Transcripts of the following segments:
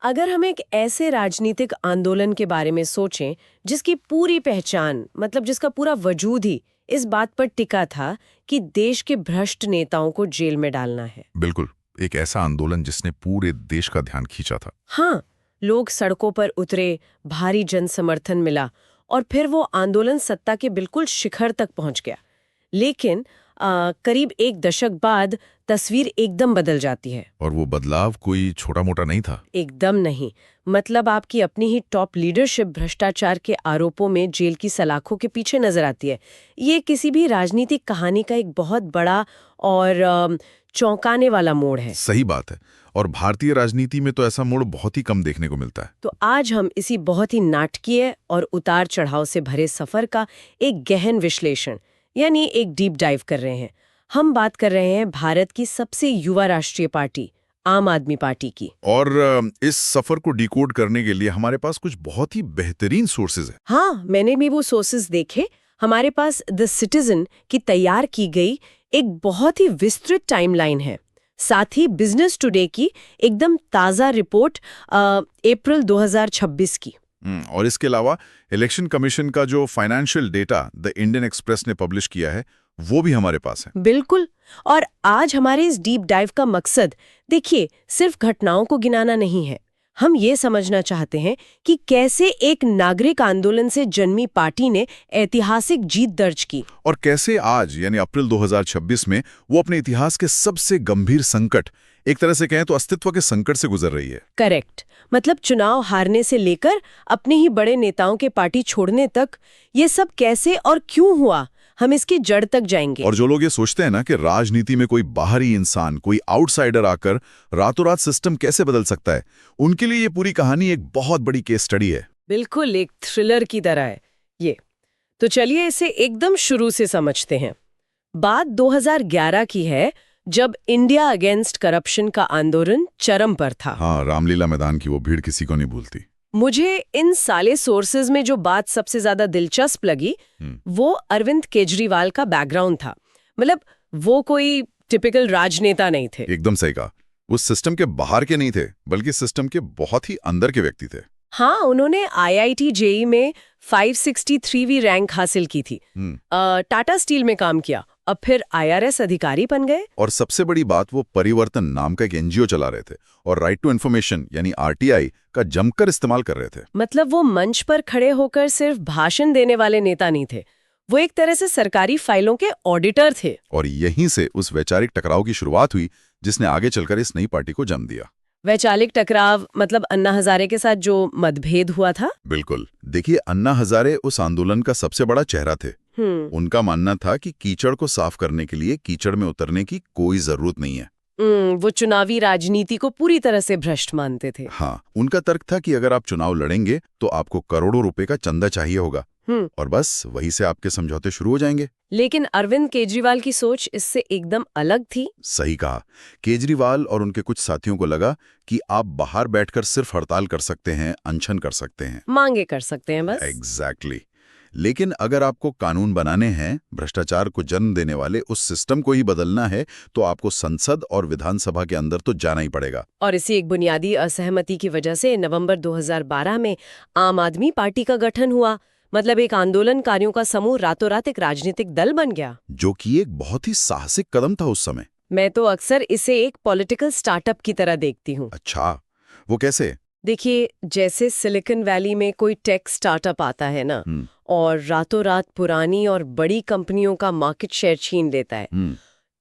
अगर हम एक ऐसे राजनीतिक आंदोलन के बारे में सोचें जिसकी पूरी पहचान मतलब जिसका पूरा वजूद ही इस बात पर टिका था कि देश के भ्रष्ट नेताओं को जेल में डालना है। बिल्कुल, एक ऐसा आंदोलन जिसने पूरे देश का ध्यान खींचा था। हाँ, लोग सड़कों पर उतरे, भारी जन समर्थन मिला और फिर वो आंदोलन सत्ता के बिल्कुल शिखर तक पहुंच गया। लेकिन करीब एक दशक बाद तस्वीर एकदम बदल जाती है। और वो बदलाव कोई छोटा मोटा नहीं था। एकदम नहीं। मतलब आपकी अपनी ही टॉप लीडरशिप भ्रष्टाचार के आरोपों में जेल की सलाखों के पीछे नजर आती है। ये किसी भी राजनीतिक कहानी का एक बहुत बड़ा और चौंकाने वाला मोड़ है। सही बात है। और भारतीय राजनीति में तो ऐसा मोड़ बहुत ही कम देखने को मिलता है। तो आज हम इसी बहुत ही नाटकीय और उतार चढ़ाव से भरे सफर का एक गहन विश्लेषण यानी एक डीप डाइव कर रहे हैं। हम बात कर रहे हैं भारत की सबसे युवा राष्ट्रीय पार्टी आम आदमी पार्टी की। और इस सफर को डिकोड करने के लिए हमारे पास कुछ बहुत ही बेहतरीन सोर्सेज हैं। हाँ, मैंने भी वो सोर्सेज देखे। हमारे पास द सिटीजन की तैयार की गई एक बहुत ही विस्तृत टाइमलाइन है। साथ ही बिजनेस टुडे की एकदम ताज़ा रिपोर्ट अप्रैल 2026 की। और इसके अलावा इलेक्शन कमीशन का जो financial data the Indian express ने पब्लिश किया है वो भी हमारे पास है। बिल्कुल। और आज हमारे इस डीप डाइव का मकसद देखिए सिर्फ घटनाओं को गिनाना नहीं है। हम ये समझना चाहते हैं कि कैसे एक नागरिक आंदोलन से जन्मी पार्टी ने ऐतिहासिक जीत दर्ज की और कैसे आज यानी अप्रैल 2026 में वो अपने इतिहास के सबसे गंभीर संकट, एक तरह से कहें तो अस्तित्व के संकट से गुजर रही है। करेक्ट। मतलब चुनाव हारने से लेकर अपने ही बड़े नेताओं के पार्टी छोड़ने तक ये सब कैसे और क्यों हुआ, हम इसकी जड़ तक जाएंगे। और जो लोग ये सोचते हैं ना कि राजनीति में कोई बाहरी इंसान, कोई आउटसाइडर आकर रातों रात सिस्टम कैसे बदल सकता है, उनके लिए ये पूरी कहानी एक बहुत बड़ी केस स्टडी है। बिल्कुल एक थ्रिलर की तरह है ये। तो चलिए इसे एकदम शुरू से समझते हैं। बात 2011 की है जब इंडिया अगेंस्ट करप्शन का आंदोलन चरम पर था। हाँ, रामलीला मैदान की वो भीड़ किसी को नहीं भूलती। मुझे इन सारे सोर्सेज में जो बात सबसे ज्यादा दिलचस्प लगी वो अरविंद केजरीवाल का बैकग्राउंड था। मतलब वो कोई टिपिकल राजनेता नहीं थे। एकदम सही कहा। वो सिस्टम के बाहर के नहीं थे बल्कि सिस्टम के बहुत ही अंदर के व्यक्ति थे। हाँ, उन्होंने IIT JEE में 563वीं रैंक हासिल की थी। टाटा स्टील में काम किया, अब फिर IRS अधिकारी बन गए। और सबसे बड़ी बात, वो परिवर्तन नाम का एक NGO चला रहे थे और राइट टू इन्फॉर्मेशन यानी RTI का जमकर इस्तेमाल कर रहे थे। मतलब वो मंच पर खड़े होकर सिर्फ भाषण देने वाले नेता नहीं थे, वो एक तरह से सरकारी फाइलों के ऑडिटर थे। और यहीं से उस वैचारिक टकराव की शुरुआत हुई जिसने आगे चलकर इस नई पार्टी को जन्म दिया। वैचारिक टकराव मतलब अन्ना हजारे के साथ जो मतभेद हुआ था। बिल्कुल। देखिए, अन्ना हजारे उस आंदोलन का सबसे बड़ा चेहरा थे। उनका मानना था कि कीचड़ को साफ करने के लिए कीचड़ में उतरने की कोई जरूरत नहीं है। वो चुनावी राजनीति को पूरी तरह से भ्रष्ट मानते थे। हाँ, उनका तर्क था कि अगर आप चुनाव लड़ेंगे तो आपको करोड़ों रुपए का चंदा चाहिए होगा और बस वहीं से आपके समझौते शुरू हो जाएंगे। लेकिन अरविंद केजरीवाल की सोच इससे एकदम अलग थी। सही कहा। केजरीवाल और उनके कुछ साथियों को लगा कि आप बाहर बैठकर सिर्फ हड़ताल कर सकते हैं, अनशन कर सकते हैं, मांगे कर सकते हैं बस। एग्जैक्टली। लेकिन अगर आपको कानून बनाने हैं, भ्रष्टाचार को जन्म देने वाले उस सिस्टम को ही बदलना है, तो आपको संसद और विधानसभा के अंदर तो जाना ही पड़ेगा। और इसी एक बुनियादी असहमति की वजह से नवंबर 2012 में आम आदमी पार्टी का गठन हुआ। मतलब एक आंदोलनकारियों का समूह रातों रात एक राजनीतिक दल बन गया, जो कि एक बहुत ही साहसिक कदम था उस समय। मैं तो अक्सर इसे एक पॉलिटिकल स्टार्टअप की तरह देखती हूँ। अच्छा, वो कैसे? देखिए, जैसे सिलिकॉन वैली में कोई टेक स्टार्टअप आता है ना और रातों रात पुरानी और बड़ी कंपनियों का मार्केट शेयर छीन लेता है,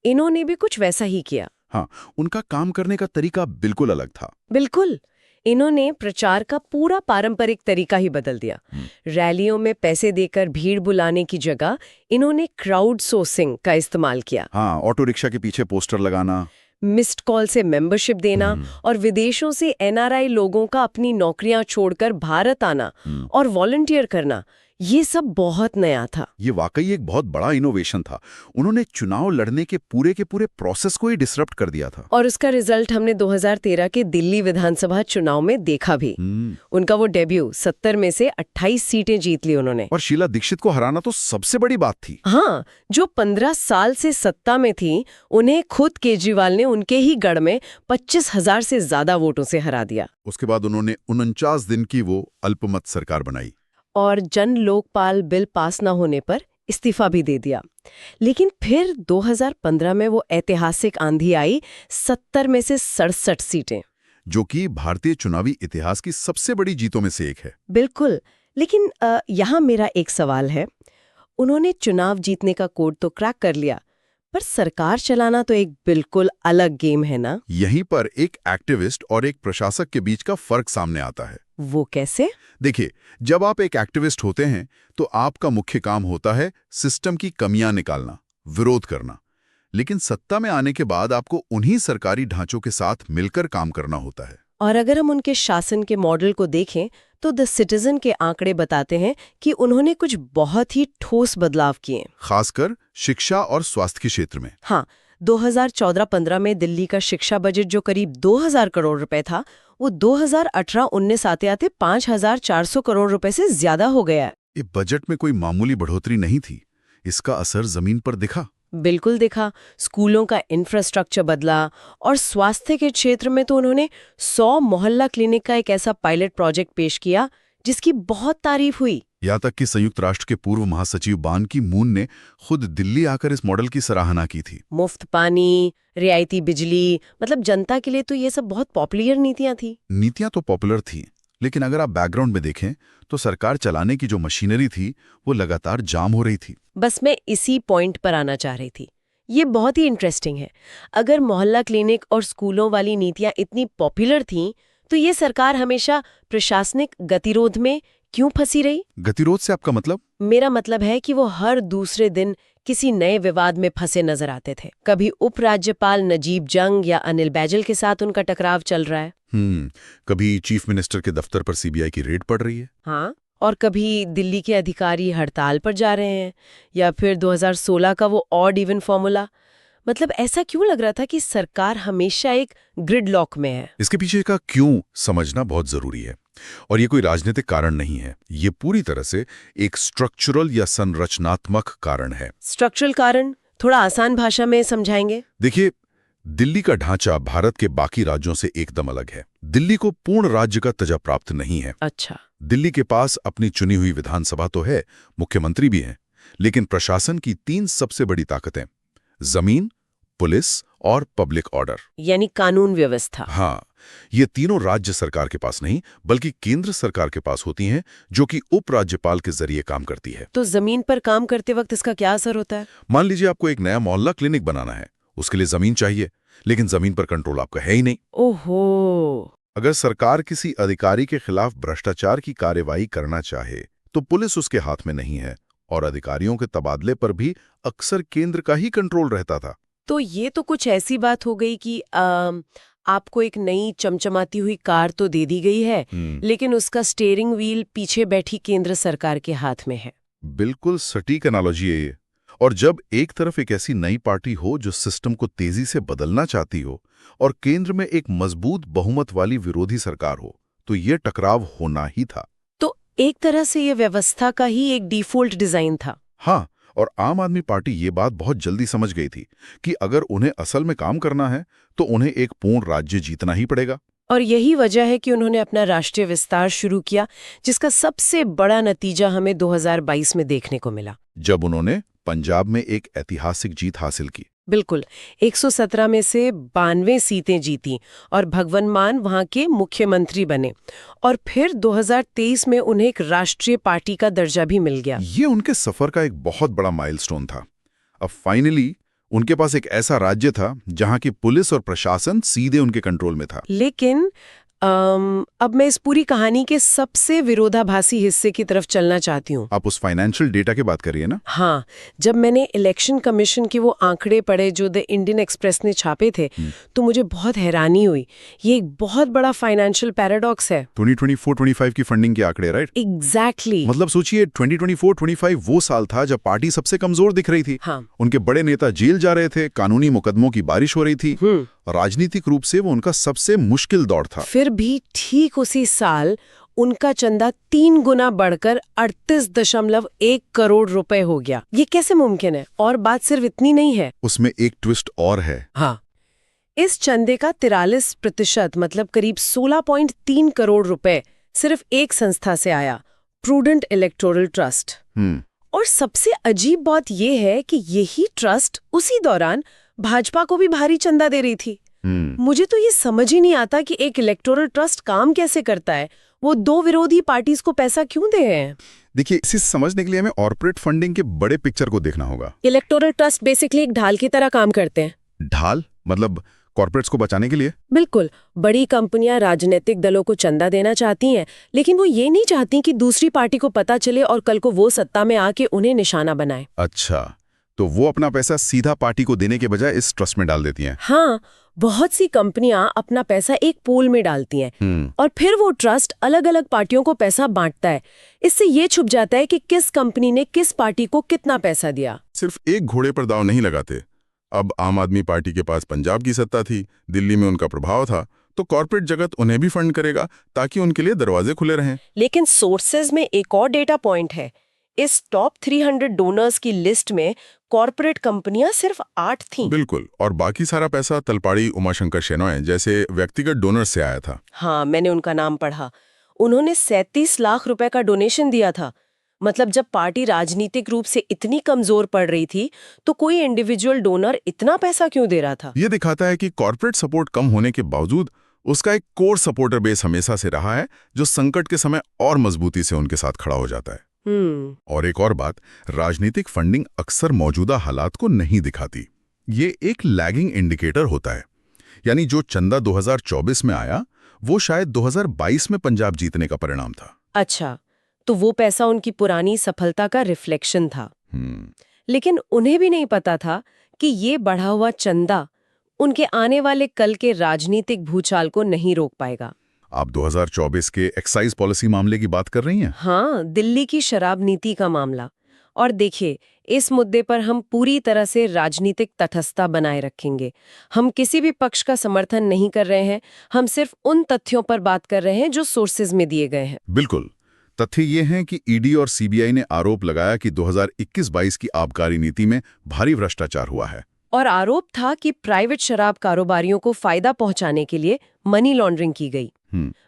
इन्होंने भी कुछ वैसा ही किया। हाँ, उनका काम करने का तरीका बिल्कुल अलग था। बिल्कुल। इन्होंने प्रचार का पूरा पारंपरिक तरीका ही बदल दिया। रैलियों में पैसे देकर भीड़ बुलाने की जगह इन्होंने क्राउड सोर्सिंग का इस्तेमाल किया। हाँ, ऑटो रिक्शा के पीछे पोस्टर लगाना, मिस्ड कॉल से मेंबरशिप देना और विदेशों से NRI लोगों का अपनी नौकरियां छोड़कर भारत आना और वॉलंटियर करना, ये सब बहुत नया था। ये वाकई एक बहुत बड़ा इनोवेशन था। उन्होंने चुनाव लड़ने के पूरे प्रोसेस को ही डिसरप्ट कर दिया था। और उसका रिजल्ट हमने 2013 के दिल्ली विधानसभा चुनाव में देखा भी। उनका वो डेब्यू 70 में से 28 सीटें जीत ली उन्होंने। और शीला दीक्षित को हराना तो सबसे बड़ी बात थी। हाँ, जो 15 साल से सत्ता में थी, उन्हें खुद केजरीवाल ने उनके ही गढ़ में 25,000 से ज्यादा वोटों से हरा दिया। उसके बाद उन्होंने 49 दिन की वो अल्पमत सरकार बनाई और जन लोकपाल बिल पास न होने पर इस्तीफा भी दे दिया। लेकिन फिर 2015 में वो ऐतिहासिक आंधी आई, 70 में से 67 सीटें, जो कि भारतीय चुनावी इतिहास की सबसे बड़ी जीतों में से एक है। बिल्कुल। लेकिन यहाँ मेरा एक सवाल है, उन्होंने चुनाव जीतने का कोड तो क्रैक कर लिया, पर सरकार चलाना तो एक बिल्कुल अलग गेम है ना? यहीं पर एक एक्टिविस्ट और एक प्रशासक के बीच का फर्क सामने आता है। वो कैसे? देखिए, जब आप एक एक्टिविस्ट होते हैं तो आपका मुख्य काम होता है सिस्टम की कमियां निकालना, विरोध करना। लेकिन सत्ता में आने के बाद आपको उन्हीं सरकारी ढांचों के साथ मिलकर काम करना होता है। और अगर हम उनके शासन के मॉडल को देखें तो द सिटीजन के आंकड़े बताते हैं कि उन्होंने कुछ बहुत ही ठोस बदलाव किए, खासकर शिक्षा और स्वास्थ्य के क्षेत्र में। हाँ, 2014-15 में दिल्ली का शिक्षा बजट जो करीब 2,000 करोड़ रुपए था, वो 2018-19 आते 5,400 करोड़ रुपए से ज्यादा हो गया है। ये बजट में कोई मामूली बढ़ोतरी नहीं थी। इसका असर जमीन पर दिखा। बिल्कुल दिखा। स्कूलों का इंफ्रास्ट्रक्चर बदला और स्वास्थ्य के क्षेत्र में तो उन्होंने 100 मोहल्ला क्लिनिक का एक ऐसा पायलट प्रोजेक्ट पेश किया जिसकी बहुत तारीफ हुई। यहाँ तक कि संयुक्त राष्ट्र के पूर्व महासचिव बान की मून ने खुद दिल्ली आकर इस मॉडल की सराहना की थी। मुफ्त पानी, रियायती बिजली, मतलब जनता के लिए तो ये सब बहुत पॉपुलर नीतियां थी। नीतियां तो पॉपुलर थी, लेकिन अगर आप बैकग्राउंड में देखें तो सरकार चलाने की जो मशीनरी थी वो लगातार जाम हो रही थी। बस मैं इसी पॉइंट पर आना चाह रही थी। ये बहुत ही इंटरेस्टिंग है। अगर मोहल्ला क्लिनिक और स्कूलों वाली नीतियां इतनी पॉपुलर थीं, तो ये सरकार हमेशा प्रशासनिक गतिरोध में क्यों फंसी रही? गतिरोध से आपका मतलब? मेरा मतलब है कि वो हर दूसरे दिन किसी नए विवाद में फंसे नजर आते थे। कभी उपराज्यपाल नजीब जंग या अनिल बैजल के साथ उनका टकराव चल रहा है। कभी चीफ मिनिस्टर के दफ्तर पर सीबीआई की रेड पड़ रही है। हाँ, और कभी दिल्ली के अधिकारी हड़ताल पर जा रहे हैं, या फिर 2016 का वो ऑड इवन फॉर्मूला। मतलब ऐसा क्यों लग रहा था कि सरकार हमेशा एक ग्रिडलॉक में है? इसके पीछे का क्यों समझना बहुत जरूरी है। और ये कोई राजनीतिक कारण नहीं है, ये पूरी तरह से एक स्ट्रक्चरल या संरचनात्मक कारण है। स्ट्रक्चरल कारण थोड़ा आसान भाषा में समझाएंगे? देखिए, दिल्ली का ढांचा भारत के बाकी राज्यों से एकदम अलग है। दिल्ली को पूर्ण राज्य का दर्जा प्राप्त नहीं है। अच्छा। दिल्ली के पास अपनी चुनी हुई विधानसभा तो है, मुख्यमंत्री भी हैं, लेकिन प्रशासन की 3 सबसे बड़ी ताकतें, जमीन, पुलिस और पब्लिक ऑर्डर, यानी कानून व्यवस्था। हाँ, ये तीनों राज्य सरकार के पास नहीं बल्कि केंद्र सरकार के पास होती हैं, जो कि उपराज्यपाल के जरिए काम करती है। तो जमीन पर काम करते वक्त इसका क्या असर होता है? मान लीजिए आपको एक नया मोहल्ला क्लिनिक बनाना है, उसके लिए जमीन चाहिए, लेकिन जमीन पर कंट्रोल आपका है ही नहीं। ओहो। अगर सरकार किसी अधिकारी के खिलाफ भ्रष्टाचार की कार्यवाही करना चाहे तो पुलिस उसके हाथ में नहीं है, और अधिकारियों के तबादले पर भी अक्सर केंद्र का ही कंट्रोल रहता था। तो ये तो कुछ ऐसी बात हो गई कि आपको एक नई चमचमाती हुई कार तो दे दी गई है, लेकिन उसका स्टीयरिंग व्हील पीछे बैठी केंद्र सरकार के हाथ में है। बिल्कुल सटीक एनालॉजी है ये। और जब एक तरफ एक ऐसी नई पार्टी हो जो सिस्टम को तेजी से बदलना चाहती हो और केंद्र में एक मजबूत बहुमत वाली विरोधी सरकार हो, तो ये टकराव होना ही था। तो एक तरह से ये व्यवस्था का ही एक डिफॉल्ट डिजाइन था। हाँ, और आम आदमी पार्टी ये बात बहुत जल्दी समझ गई थी कि अगर उन्हें असल में काम करना है तो उन्हें एक पूर्ण राज्य जीतना ही पड़ेगा। और यही वजह है कि उन्होंने अपना राष्ट्रीय विस्तार शुरू किया, जिसका सबसे बड़ा नतीजा हमें 2022 में देखने को मिला, जब उन्होंने पंजाब में एक ऐतिहासिक जीत हासिल की। बिल्कुल, 117 में से 92 सीटें जीती और भगवंत मान वहां के मुख्यमंत्री बने। और फिर 2023 में उन्हें एक राष्ट्रीय पार्टी का दर्जा भी मिल गया। ये उनके सफर का एक बहुत बड़ा माइलस्टोन था। अब फाइनली उनके पास एक ऐसा राज्य था जहां की पुलिस और प्रशासन सीधे उनके कंट्रोल में था। लेकिन अब मैं इस पूरी कहानी के सबसे विरोधाभासी हिस्से की तरफ चलना चाहती हूँ। आप उस फाइनेंशियल डेटा की बात करिए ना। हाँ, जब मैंने इलेक्शन कमीशन के वो आंकड़े पढ़े जो द इंडियन एक्सप्रेस ने छापे थे, तो मुझे बहुत हैरानी हुई। ये एक बहुत बड़ा फाइनेंशियल पैराडॉक्स है। 2024-25 की फंडिंग के आंकड़े, राइट? एग्जैक्टली। मतलब सोचिए 2024-25 वो साल था जब पार्टी सबसे कमजोर दिख रही थी। हाँ। उनके बड़े नेता जेल जा रहे थे, कानूनी मुकदमों की बारिश हो रही थी। राजनीतिक रूप से वो उनका सबसे मुश्किल दौर था। फिर भी ठीक उसी साल उनका चंदा 3 गुना बढ़कर 38.1 करोड़ रुपए हो गया। ये कैसे मुमकिन है? और बात सिर्फ इतनी नहीं है, उसमें एक ट्विस्ट और है। हाँ, इस चंदे का 43% मतलब करीब 16.3 करोड़ रुपए सिर्फ एक संस्था से आया, प्रूडेंट इलेक्टोरल ट्रस्ट। और सबसे अजीब बात यह है कि यही ट्रस्ट उसी दौरान भाजपा को भी भारी चंदा दे रही थी। मुझे तो ये समझ ही नहीं आता कि एक इलेक्टोरल ट्रस्ट काम कैसे करता है। वो दो विरोधी पार्टीज को पैसा क्यों दे रहे हैं? देखिए, इसे समझने के लिए हमें कॉर्पोरेट फंडिंग के बड़े पिक्चर को देखना होगा। इलेक्टोरल ट्रस्ट बेसिकली एक ढाल की तरह काम करते हैं। ढाल मतलब कॉर्पोरेट्स को बचाने के लिए? बिल्कुल। बड़ी कंपनियां राजनीतिक दलों को चंदा देना चाहती हैं, लेकिन वो ये नहीं चाहती कि दूसरी पार्टी को पता चले और कल को वो सत्ता में आके उन्हें निशाना बनाए। अच्छा, तो वो अपना पैसा सीधा पार्टी को देने के बजाय इस ट्रस्ट में डाल देती हैं। हाँ, बहुत सी कंपनियां अपना पैसा एक पूल में डालती हैं और फिर वो ट्रस्ट अलग अलग पार्टियों को पैसा बांटता है। इससे ये छुप जाता है कि किस कंपनी ने किस पार्टी को कितना पैसा दिया। सिर्फ एक घोड़े पर दांव नहीं लगाते। अब आम आदमी पार्टी के पास पंजाब की सत्ता थी, दिल्ली में उनका प्रभाव था, तो कॉर्पोरेट जगत उन्हें भी फंड करेगा ताकि उनके लिए दरवाजे खुले रहें। लेकिन सोर्सेज में एक और डेटा पॉइंट है। इस टॉप 300 डोनर्स की लिस्ट में कॉर्पोरेट कंपनियां सिर्फ 8 थीं। बिल्कुल, और बाकी सारा पैसा तलपाड़ी उमाशंकर शेनॉय जैसे व्यक्तिगत डोनर से आया था। हाँ, मैंने उनका नाम पढ़ा। उन्होंने 37 लाख रुपए का डोनेशन दिया था। मतलब जब पार्टी राजनीतिक रूप से इतनी कमजोर पड़ रही थी, तो कोई इंडिविजुअल डोनर इतना पैसा क्यों दे रहा था? ये दिखाता है कि कॉर्पोरेट सपोर्ट कम होने के बावजूद उसका एक कोर सपोर्टर बेस हमेशा से रहा है, जो संकट के समय और मजबूती से उनके साथ खड़ा हो जाता है। और एक और बात, राजनीतिक फंडिंग अक्सर मौजूदा हालात को नहीं दिखाती। ये एक लैगिंग इंडिकेटर होता है। यानी जो चंदा 2024 में आया, वो शायद 2022 में पंजाब जीतने का परिणाम था। अच्छा, तो वो पैसा उनकी पुरानी सफलता का रिफ्लेक्शन था। लेकिन उन्हें भी नहीं पता था कि ये बढ़ा हुआ चंदा उनके आने वाले कल के राजनीतिक भूचाल को नहीं रोक पाएगा। आप 2024 के एक्साइज पॉलिसी मामले की बात कर रही हैं? हाँ, दिल्ली की शराब नीति का मामला। और देखिए, इस मुद्दे पर हम पूरी तरह से राजनीतिक तटस्थता बनाए रखेंगे। हम किसी भी पक्ष का समर्थन नहीं कर रहे हैं, हम सिर्फ उन तथ्यों पर बात कर रहे हैं जो सोर्सेज में दिए गए हैं। बिल्कुल। तथ्य ये हैं कि ईडी और सीबीआई ने आरोप लगाया कि 2021-22 की आबकारी नीति में भारी भ्रष्टाचार हुआ है। और आरोप था कि प्राइवेट शराब कारोबारियों को फायदा पहुंचाने के लिए मनी लॉन्ड्रिंग की गई।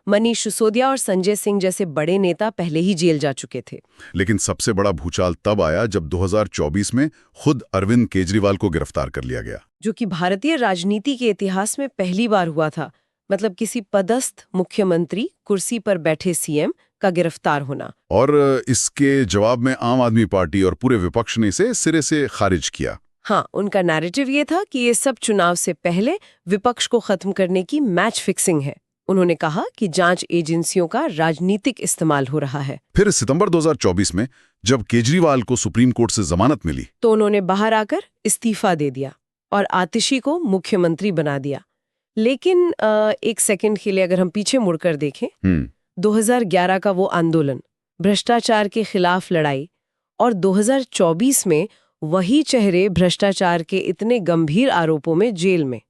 मनीष सिसोदिया और संजय सिंह जैसे बड़े नेता पहले ही जेल जा चुके थे। लेकिन सबसे बड़ा भूचाल तब आया जब 2024 में खुद अरविंद केजरीवाल को गिरफ्तार कर लिया गया, जो कि भारतीय राजनीति के इतिहास में पहली बार हुआ था। मतलब किसी पदस्थ मुख्यमंत्री, कुर्सी पर बैठे सीएम का गिरफ्तार होना। और इसके जवाब में आम आदमी पार्टी और पूरे विपक्ष ने इसे सिरे से खारिज किया। हाँ, उनका नैरेटिव ये था कि ये सब चुनाव से पहले विपक्ष को खत्म करने की मैच फिक्सिंग है। उन्होंने कहा कि जांच एजेंसियों का राजनीतिक इस्तेमाल हो रहा है। फिर सितंबर 2024 में जब केजरीवाल को सुप्रीम कोर्ट से जमानत मिली, तो उन्होंने बाहर आकर इस्तीफा दे दिया और आतिशी को मुख्यमंत्री बना दिया। लेकिन एक सेकंड के लिए अगर हम पीछे मुड़कर देखें, 2011 का वो आंदोलन, भ्रष्टाचार के खिलाफ लड़ाई, और 2024 में वही चेहरे भ्रष्टाचार के इतने गंभीर आरोपों में जेल में।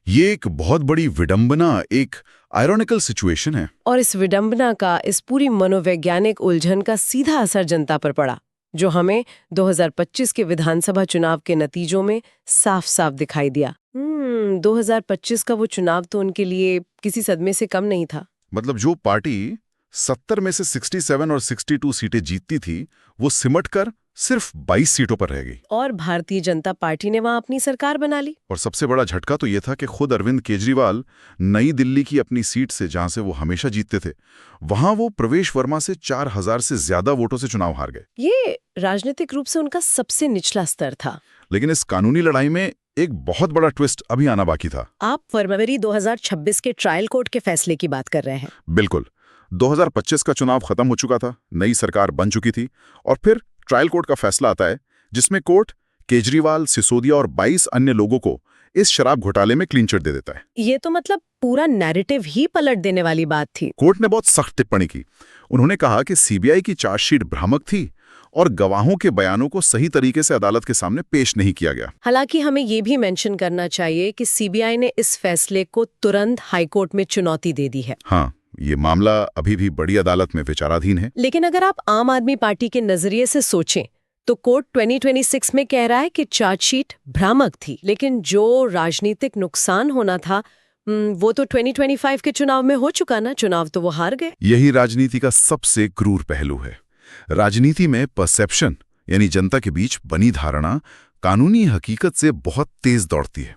ये एक बहुत बड़ी विडंबना, एक आयरॉनिकल सिचुएशन है। और इस विडंबना का, इस पूरी मनोवैज्ञानिक उलझन का सीधा असर जनता पर पड़ा, जो हमें 2025 के विधानसभा चुनाव के नतीजों में साफ साफ दिखाई दिया। 2025 का वो चुनाव तो उनके लिए किसी सदमे से कम नहीं था। मतलब जो पार्टी 70 में से 67 और 62 सीटें जीतती थी, वो सिमट कर सिर्फ 22 सीटों पर रह गई। और भारतीय जनता पार्टी ने वहां अपनी सरकार बना ली। और सबसे बड़ा झटका तो ये था कि खुद अरविंद केजरीवाल नई दिल्ली की अपनी सीट से, जहां से वो हमेशा जीतते थे, वहां वो प्रवेश वर्मा से 4000 से ज्यादा वोटों से चुनाव हार गए। ये राजनीतिक रूप से उनका सबसे निचला स्तर था। लेकिन इस कानूनी लड़ाई में एक बहुत बड़ा ट्विस्ट अभी आना बाकी था। आप फरवरी 2026 के ट्रायल कोर्ट के फैसले की बात कर रहे हैं। बिल्कुल। 2025 का चुनाव खत्म हो चुका था, नई सरकार बन चुकी थी, और फिर ट्रायल कोर्ट का फैसला आता है जिसमें कोर्ट केजरीवाल, सिसोदिया और 22 अन्य लोगों को इस शराब घोटाले में क्लीन चिट दे देता है। ये तो मतलब पूरा नैरेटिव ही पलट देने वाली बात थी। कोर्ट ने बहुत सख्त टिप्पणी की। उन्होंने कहा कि सीबीआई की चार्जशीट भ्रामक थी और गवाहों के बयानों को सही तरीके से अदालत के सामने पेश नहीं किया गया। हालांकि हमें ये भी मेंशन करना चाहिए कि सीबीआई ने इस फैसले को तुरंत हाईकोर्ट में चुनौती दे दी है। हाँ, ये मामला अभी भी बड़ी अदालत में विचाराधीन है। लेकिन अगर आप आम आदमी पार्टी के नजरिए से सोचें तो कोर्ट 2026 में कह रहा है कि चार्जशीट भ्रामक थी, लेकिन जो राजनीतिक नुकसान होना था वो तो 2025 के चुनाव में हो चुका ना। चुनाव तो वो हार गए। यही राजनीति का सबसे क्रूर पहलू है। राजनीति में परसेप्शन यानी जनता के बीच बनी धारणा कानूनी हकीकत से बहुत तेज दौड़ती है।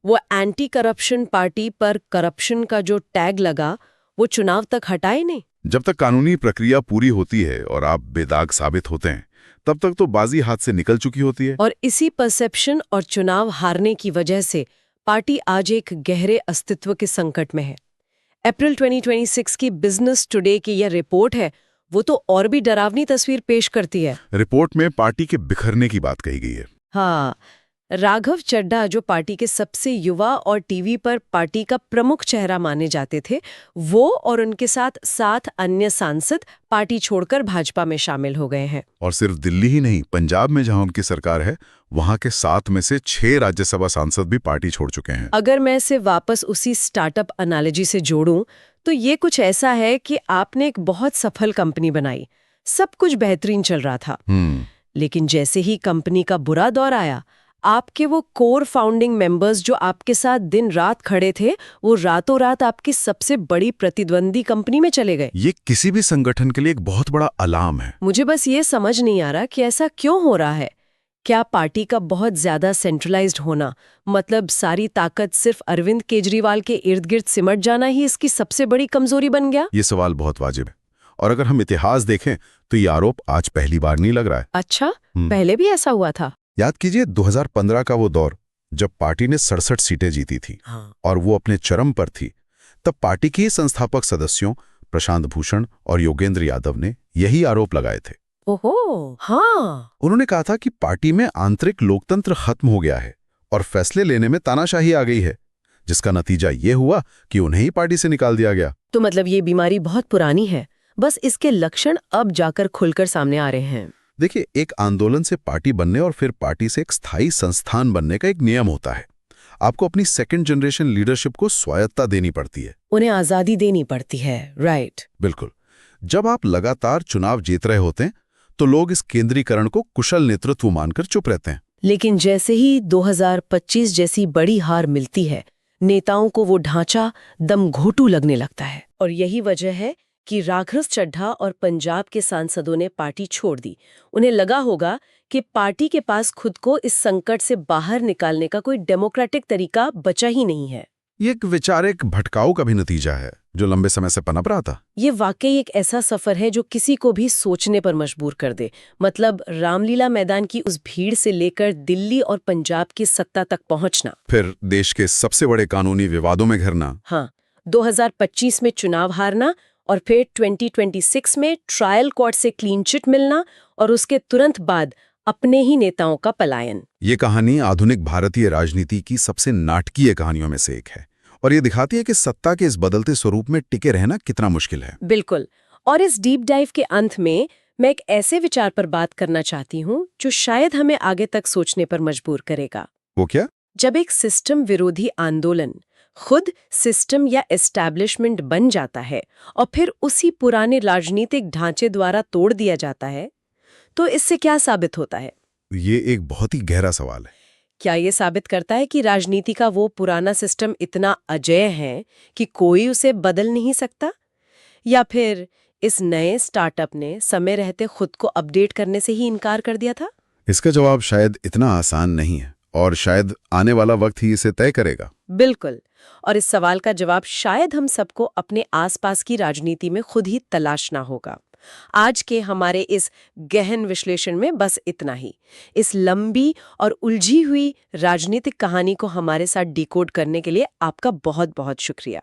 वो एंटी करप्शन पार्टी पर करप्शन का जो टैग लगा वो चुनाव तक हटाए नहीं। जब तक कानूनी प्रक्रिया पूरी होती है और आप बेदाग साबित होते हैं, तब तक तो बाजी हाथ से निकल चुकी होती है। और इसी परसेप्शन और चुनाव हारने की वजह से पार्टी आज एक गहरे अस्तित्व के संकट में है। अप्रैल 2026 की बिजनेस टुडे की यह रिपोर्ट है, वो तो और भी डरावनी तस्वीर पेश करती है। रिपोर्ट में पार्टी के बिखरने की बात कही गई है। हाँ, राघव चड्ढा जो पार्टी के सबसे युवा और टीवी पर पार्टी का प्रमुख चेहरा माने जाते थे, वो और उनके साथ 7 अन्य सांसद पार्टी छोड़कर भाजपा में शामिल हो गए हैं। और सिर्फ दिल्ली ही नहीं, पंजाब में जहां उनकी सरकार है, वहां के 7 में से 6 राज्यसभा सांसद भी पार्टी छोड़ चुके हैं। अगर मैं इसे वापस उसी स्टार्टअप एनालॉजी से जोड़ूं तो ये कुछ ऐसा है कि आपने एक बहुत सफल कंपनी बनाई, सब कुछ बेहतरीन चल रहा था, लेकिन जैसे ही कंपनी का बुरा दौर आया, आपके वो कोर फाउंडिंग मेंबर्स जो आपके साथ दिन रात खड़े थे, वो रातों रात आपकी सबसे बड़ी प्रतिद्वंदी कंपनी में चले गए। ये किसी भी संगठन के लिए एक बहुत बड़ा अलार्म है। मुझे बस ये समझ नहीं आ रहा कि ऐसा क्यों हो रहा है। क्या पार्टी का बहुत ज्यादा सेंट्रलाइज्ड होना, मतलब सारी ताकत सिर्फ अरविंद केजरीवाल के इर्द गिर्द सिमट जाना ही इसकी सबसे बड़ी कमजोरी बन गया? ये सवाल बहुत वाजिब है, और अगर हम इतिहास देखें तो ये आरोप आज पहली बार नहीं लग रहा है। अच्छा, पहले भी ऐसा हुआ था? याद कीजिए 2015 का वो दौर जब पार्टी ने 67 सीटें जीती थी। हाँ। और वो अपने चरम पर थी। तब पार्टी के संस्थापक सदस्यों प्रशांत भूषण और योगेंद्र यादव ने यही आरोप लगाए थे। ओहो, हाँ। उन्होंने कहा था कि पार्टी में आंतरिक लोकतंत्र खत्म हो गया है और फैसले लेने में तानाशाही आ गई है, जिसका नतीजा ये हुआ कि उन्हें ही पार्टी से निकाल दिया गया। तो मतलब ये बीमारी बहुत पुरानी है, बस इसके लक्षण अब जाकर खुलकर सामने आ रहे हैं। देखिए, एक आंदोलन से पार्टी बनने और फिर पार्टी से एक स्थायी संस्थान बनने का एक नियम होता है। आपको अपनी सेकंड जनरेशन लीडरशिप को स्वायत्तता देनी पड़ती है, उन्हें आजादी देनी पड़ती है। राइट, बिल्कुल। जब आप लगातार चुनाव जीत रहे होते हैं तो लोग इस केंद्रीकरण को कुशल नेतृत्व मानकर चुप रहते हैं। लेकिन जैसे ही 2025 जैसी बड़ी हार मिलती है, नेताओं को वो ढांचा दम घोटू लगने लगता है। और यही वजह है कि राघव चड्ढा और पंजाब के सांसदों ने पार्टी छोड़ दी। उन्हें लगा होगा कि पार्टी के पास खुद को इस संकट से बाहर निकालने का कोई डेमोक्रेटिक तरीका बचा ही नहीं है। ये एक वैचारिक भटकाव का भी नतीजा है जो लंबे समय से पनप रहा था। ये वाकई एक ऐसा सफर है जो किसी को भी सोचने पर मजबूर कर दे। मतलब रामलीला मैदान की उस भीड़ से लेकर दिल्ली और पंजाब की सत्ता तक पहुंचना, फिर देश के सबसे बड़े कानूनी विवादों में घिरना, हाँ, 2025 में चुनाव हारना और फिर 2026 में ट्रायल कोर्ट से क्लीन चिट मिलना और उसके तुरंत बाद अपने ही नेताओं का पलायन। ये कहानी आधुनिक भारतीय राजनीति की सबसे नाटकीय कहानियों में से एक है और ये दिखाती है कि सत्ता के इस बदलते स्वरूप में टिके रहना कितना मुश्किल है। बिल्कुल। और इस डीप डाइव के अंत में मैं एक ऐसे विचार पर बात करना चाहती हूँ जो शायद हमें आगे तक सोचने पर मजबूर करेगा। वो क्या? जब एक सिस्टम विरोधी आंदोलन खुद सिस्टम या एस्टैब्लिशमेंट बन जाता है और फिर उसी पुराने राजनीतिक ढांचे द्वारा तोड़ दिया जाता है, तो इससे क्या साबित होता है? ये एक बहुत ही गहरा सवाल है। क्या ये साबित करता है कि राजनीति का वो पुराना सिस्टम इतना अजेय है कि कोई उसे बदल नहीं सकता? या फिर इस नए स्टार्टअप ने समय रहते खुद को अपडेट करने से ही इनकार कर दिया था? इसका जवाब शायद इतना आसान नहीं है और शायद आने वाला वक्त ही इसे तय करेगा। बिल्कुल। और इस सवाल का जवाब शायद हम सबको अपने आसपास की राजनीति में खुद ही तलाशना होगा। आज के हमारे इस गहन विश्लेषण में बस इतना ही। इस लंबी और उलझी हुई राजनीतिक कहानी को हमारे साथ डिकोड करने के लिए आपका बहुत बहुत शुक्रिया।